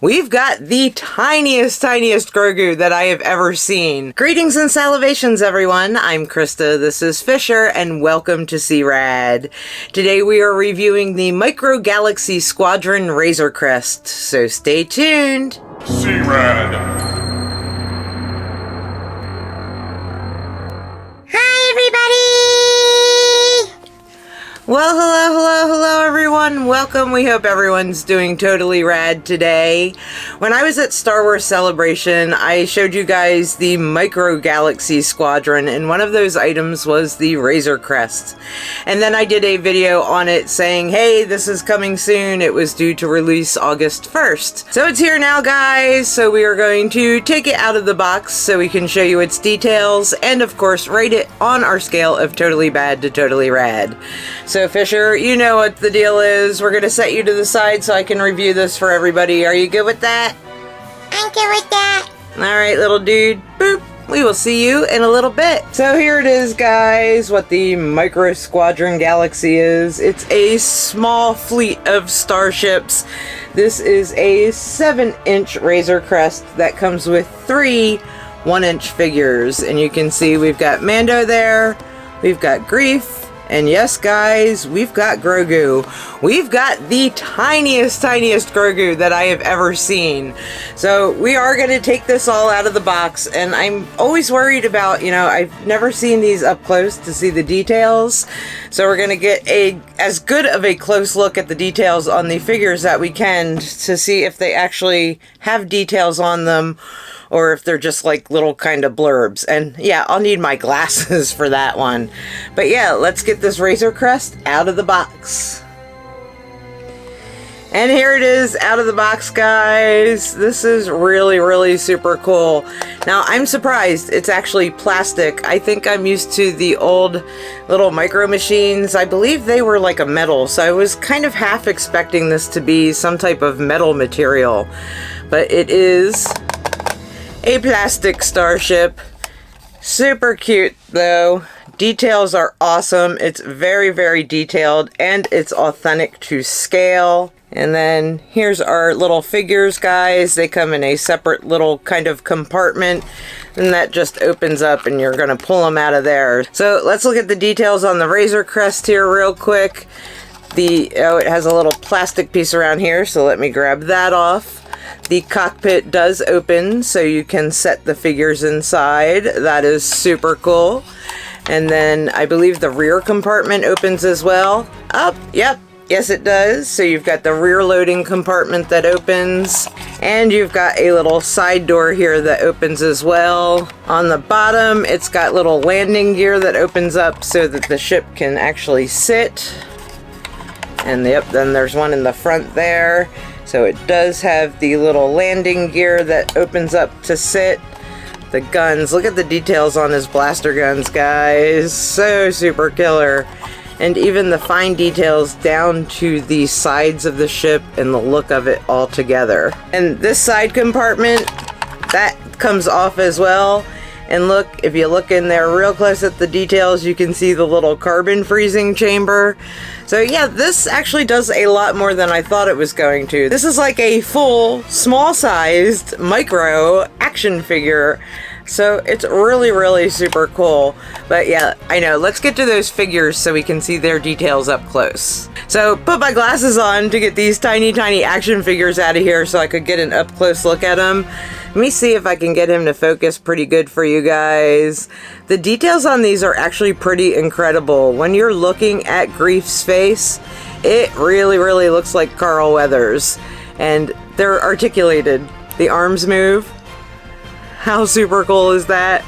we've got the tiniest Grogu that I have ever seen. Greetings and salivations, everyone. I'm Krista, this is Fisher, and welcome to C-Rad. Today we are reviewing the Micro Galaxy Squadron Razor Crest, so stay tuned. C-Rad. Hi, everybody! Well, hello, everyone. Welcome. We hope everyone's doing totally rad today. When I was at Star Wars Celebration, I showed you guys the Micro Galaxy Squadron, and one of those items was the Razor Crest. And then I did a video on it saying, hey, this is coming soon. It was due to release August 1st. So it's here now, guys. So we are going to take it out of the box so we can show you its details and, of course, rate it on our scale of totally bad to totally rad. So Fisher, you know what the deal is. We're going to set you to the side so I can review this for everybody. Are you good with that? I'm good with that. Alright, little dude. Boop. We will see you in a little bit. So here it is, guys, what the Micro Squadron Galaxy is. It's a small fleet of starships. This is a 7-inch Razor Crest that comes with 3 1-inch figures. And you can see we've got Mando there, we've got Greef, and yes, guys, we've got Grogu. We've got the tiniest Grogu that I have ever seen. So we are going to take this all out of the box, and I'm always worried about, I've never seen these up close to see the details. So we're going to get as good of a close look at the details on the figures that we can to see if they actually have details on them, or if they're just like little kind of blurbs. And yeah, I'll need my glasses for that one. But yeah, let's get this Razor Crest out of the box. And here it is out of the box, guys. This is really super cool. Now, I'm surprised it's actually plastic. I think I'm used to the old little micro machines. I believe they were like a metal, so I was kind of half expecting this to be some type of metal material. But it is a plastic starship. Super cute though. Details are awesome. It's very detailed, and it's authentic to scale. And then here's our little figures, guys. They come in a separate little kind of compartment, and that just opens up and you're gonna pull them out of there. So let's look at the details on the Razor Crest here real quick. It has a little plastic piece around here, so let me grab that off. The cockpit does open, so you can set the figures inside. That is super cool. And then I believe the rear compartment opens as well. Yep, yes it does. So you've got the rear loading compartment that opens, and you've got a little side door here that opens as well. On the bottom, it's got little landing gear that opens up so that the ship can actually sit. And yep, then there's one in the front there. So it does have the little landing gear that opens up to sit. The guns, look at the details on his blaster guns, guys. So super killer. And even the fine details down to the sides of the ship and the look of it all together. And this side compartment, that comes off as well. And look, if you look in there real close at the details, you can see the little carbon freezing chamber. So yeah, this actually does a lot more than I thought it was going to. This is like a full, small-sized, micro action figure. So it's really super cool. But yeah, I know, let's get to those figures so we can see their details up close. So put my glasses on to get these tiny action figures out of here so I could get an up close look at them. Let me see if I can get him to focus pretty good for you guys. The details on these are actually pretty incredible. When you're looking at Greef's face, it really looks like Carl Weathers. And they're articulated. The arms move. How super cool is that?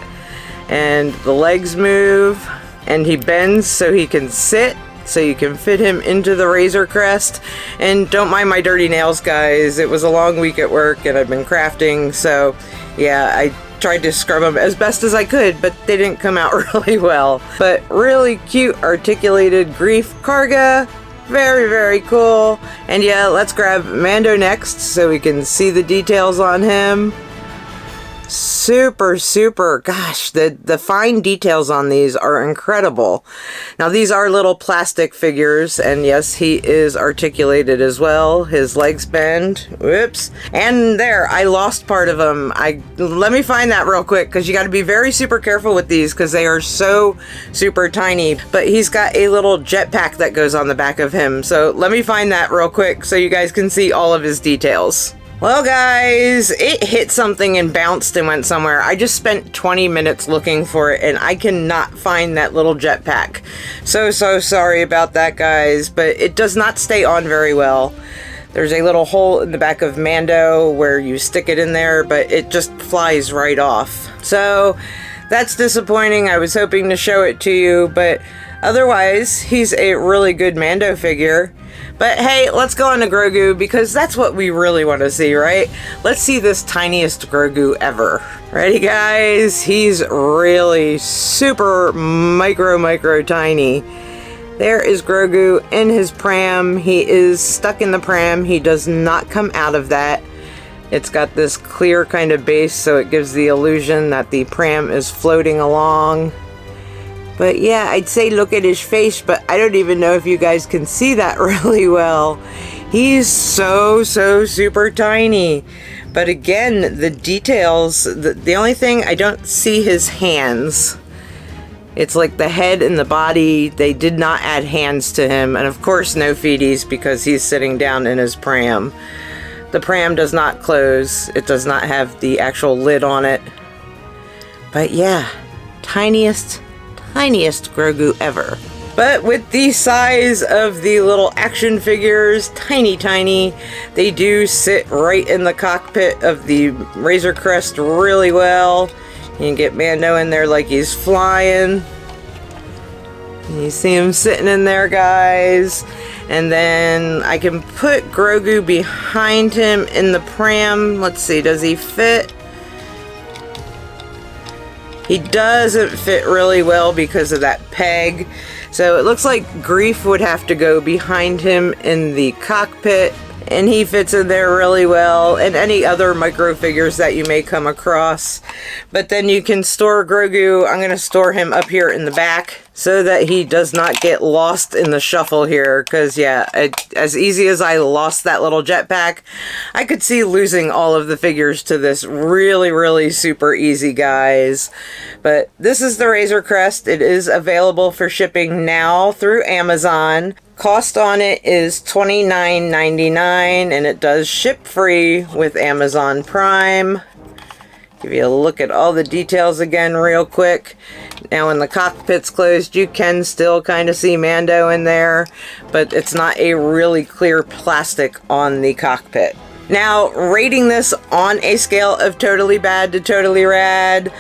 And the legs move. And he bends so he can sit. So you can fit him into the Razor Crest. And don't mind my dirty nails, guys. It was a long week at work and I've been crafting, so yeah, I tried to scrub them as best as I could, but they didn't come out really well. But really cute articulated Greef Karga. Very cool. And yeah, let's grab Mando next so we can see the details on him. super, gosh, the fine details on these are incredible. Now these are little plastic figures, and yes, he is articulated as well. His legs bend. Whoops. And there, I lost part of him. Let me find that real quick, because you got to be very super careful with these because they are so super tiny. But he's got a little jetpack that goes on the back of him. So let me find that real quick so you guys can see all of his details. Well guys, it hit something and bounced and went somewhere. I just spent 20 minutes looking for it and I cannot find that little jetpack. So sorry about that, guys, but it does not stay on very well. There's a little hole in the back of Mando where you stick it in there, but it just flies right off. So that's disappointing. I was hoping to show it to you, but otherwise, he's a really good Mando figure. But hey, let's go on to Grogu because that's what we really want to see, right? Let's see this tiniest Grogu ever. Ready, guys? He's really super micro tiny. There is Grogu in his pram. He is stuck in the pram. He does not come out of that. It's got this clear kind of base, so it gives the illusion that the pram is floating along. But yeah, I'd say look at his face, but I don't even know if you guys can see that really well. He's so super tiny. But again, the details, the only thing, I don't see his hands. It's like the head and the body, they did not add hands to him. And of course, no feeties because he's sitting down in his pram. The pram does not close. It does not have the actual lid on it. But yeah, tiniest Grogu ever. But with the size of the little action figures, tiny, they do sit right in the cockpit of the Razor Crest really well. You can get Mando in there like he's flying. You see him sitting in there, guys. And then I can put Grogu behind him in the pram. Let's see, does he fit? He doesn't fit really well because of that peg. So it looks like Grief would have to go behind him in the cockpit. And he fits in there really well. And any other micro figures that you may come across. But then you can store Grogu. I'm going to store him up here in the back so that he does not get lost in the shuffle here. Because yeah, as easy as I lost that little jetpack, I could see losing all of the figures to this really super easy, guys. But this is the Razor Crest. It is available for shipping now through Amazon. Cost on it is $29.99 and it does ship free with Amazon Prime. Give you a look at all the details again real quick. Now when the cockpit's closed, you can still kind of see Mando in there, but it's not a really clear plastic on the cockpit. Now, rating this on a scale of totally bad to totally rad,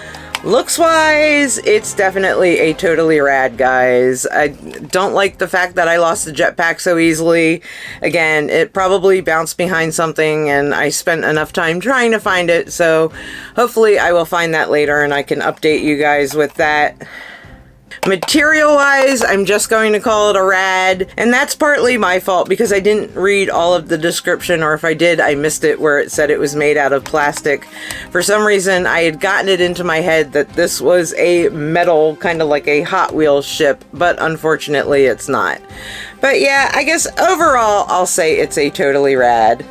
looks wise, it's definitely a totally rad, guys. I don't like the fact that I lost the jetpack so easily. Again, it probably bounced behind something and I spent enough time trying to find it, so hopefully I will find that later and I can update you guys with that. Material wise, I'm just going to call it a rad, and that's partly my fault because I didn't read all of the description, or if I did, I missed it where it said it was made out of plastic. For some reason, I had gotten it into my head that this was a metal, kind of like a Hot Wheels ship, but unfortunately it's not. But yeah, I guess overall, I'll say it's a totally rad.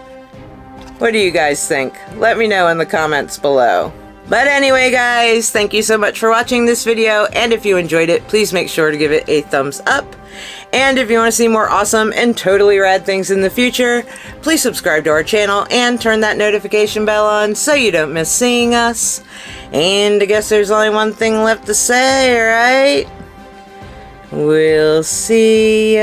What do you guys think? Let me know in the comments below. But anyway, guys, thank you so much for watching this video, and if you enjoyed it, please make sure to give it a thumbs up. And if you want to see more awesome and totally rad things in the future, please subscribe to our channel and turn that notification bell on so you don't miss seeing us. And I guess there's only one thing left to say, right? We'll see ya